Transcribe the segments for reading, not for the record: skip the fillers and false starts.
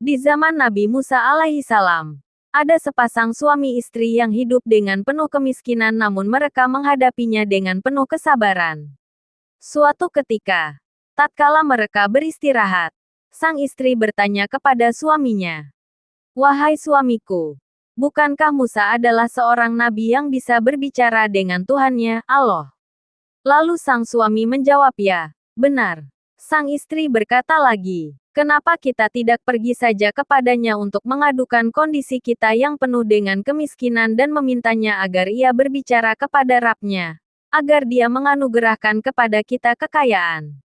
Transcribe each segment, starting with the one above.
Di zaman Nabi Musa alaihissalam, ada sepasang suami istri yang hidup dengan penuh kemiskinan namun mereka menghadapinya dengan penuh kesabaran. Suatu ketika, tatkala mereka beristirahat, sang istri bertanya kepada suaminya, "Wahai suamiku, bukankah Musa adalah seorang nabi yang bisa berbicara dengan Tuhannya, Allah?" Lalu sang suami menjawab, "Ya, benar." Sang istri berkata lagi, "Kenapa kita tidak pergi saja kepadanya untuk mengadukan kondisi kita yang penuh dengan kemiskinan dan memintanya agar ia berbicara kepada Rabb-Nya, agar dia menganugerahkan kepada kita kekayaan."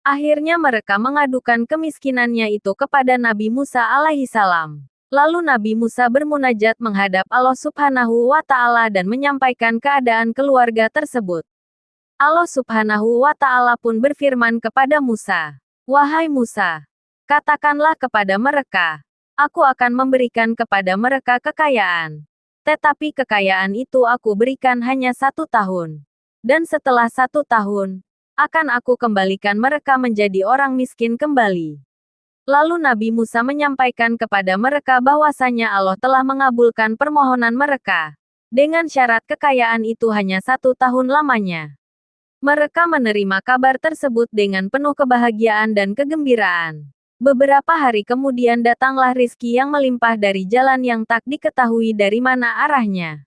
Akhirnya mereka mengadukan kemiskinannya itu kepada Nabi Musa alaihissalam. Lalu Nabi Musa bermunajat menghadap Allah Subhanahu wa Ta'ala dan menyampaikan keadaan keluarga tersebut. Allah Subhanahu wa Ta'ala pun berfirman kepada Musa, "Wahai Musa, katakanlah kepada mereka, aku akan memberikan kepada mereka kekayaan. Tetapi kekayaan itu aku berikan hanya 1 tahun. Dan setelah 1 tahun, akan aku kembalikan mereka menjadi orang miskin kembali." Lalu Nabi Musa menyampaikan kepada mereka bahwasanya Allah telah mengabulkan permohonan mereka, dengan syarat kekayaan itu hanya 1 tahun lamanya. Mereka menerima kabar tersebut dengan penuh kebahagiaan dan kegembiraan. Beberapa hari kemudian datanglah rizki yang melimpah dari jalan yang tak diketahui dari mana arahnya.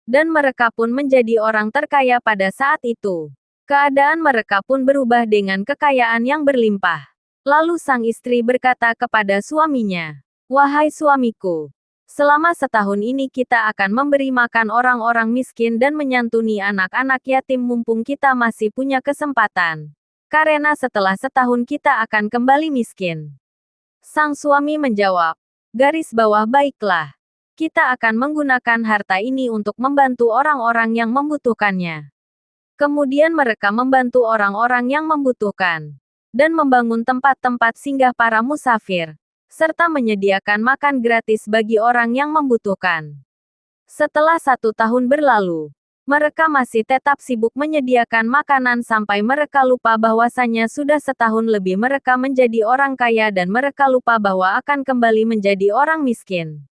Dan mereka pun menjadi orang terkaya pada saat itu. Keadaan mereka pun berubah dengan kekayaan yang berlimpah. Lalu sang istri berkata kepada suaminya, "Wahai suamiku, selama setahun ini kita akan memberi makan orang-orang miskin dan menyantuni anak-anak yatim mumpung kita masih punya kesempatan. Karena setelah setahun kita akan kembali miskin." Sang suami menjawab, "Garis bawah baiklah. Kita akan menggunakan harta ini untuk membantu orang-orang yang membutuhkannya." Kemudian mereka membantu orang-orang yang membutuhkan. Dan membangun tempat-tempat singgah para musafir. Serta menyediakan makan gratis bagi orang yang membutuhkan. Setelah 1 tahun berlalu, mereka masih tetap sibuk menyediakan makanan sampai mereka lupa bahwasanya sudah setahun lebih mereka menjadi orang kaya dan mereka lupa bahwa akan kembali menjadi orang miskin.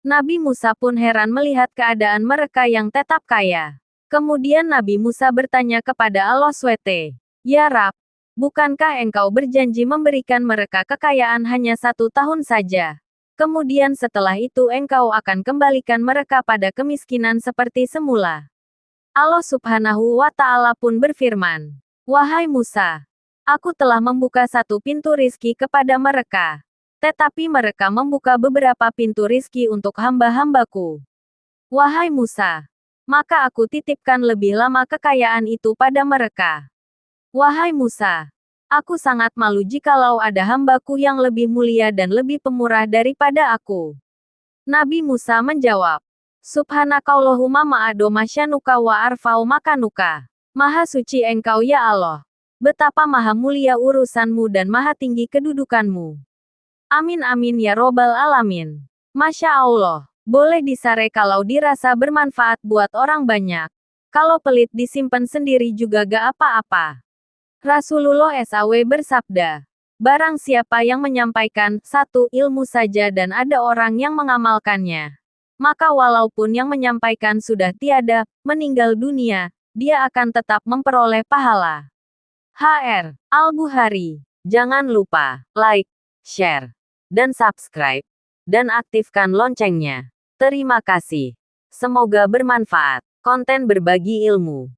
Nabi Musa pun heran melihat keadaan mereka yang tetap kaya. Kemudian Nabi Musa bertanya kepada Allah SWT, "Ya Rab, bukankah engkau berjanji memberikan mereka kekayaan hanya 1 tahun saja? Kemudian setelah itu engkau akan kembalikan mereka pada kemiskinan seperti semula." Allah Subhanahu wa Ta'ala pun berfirman, "Wahai Musa, aku telah membuka satu pintu rizki kepada mereka. Tetapi mereka membuka beberapa pintu rizki untuk hamba-hambaku. Wahai Musa, maka aku titipkan lebih lama kekayaan itu pada mereka. Wahai Musa, aku sangat malu jikalau ada hambaku yang lebih mulia dan lebih pemurah daripada aku." Nabi Musa menjawab, "Subhanakallahumma ma'ado masyanuka wa arfau makanuka. Maha suci engkau ya Allah. Betapa maha mulia urusanmu dan maha tinggi kedudukanmu. Amin amin ya robbal alamin." Masya Allah. Boleh disare kalau dirasa bermanfaat buat orang banyak. Kalau pelit disimpan sendiri juga gak apa-apa. Rasulullah SAW bersabda, "Barang siapa yang menyampaikan satu ilmu saja dan ada orang yang mengamalkannya, maka walaupun yang menyampaikan sudah tiada, meninggal dunia, dia akan tetap memperoleh pahala." HR Al-Bukhari. Jangan lupa like, share, dan subscribe, dan aktifkan loncengnya. Terima kasih. Semoga bermanfaat. Konten berbagi ilmu.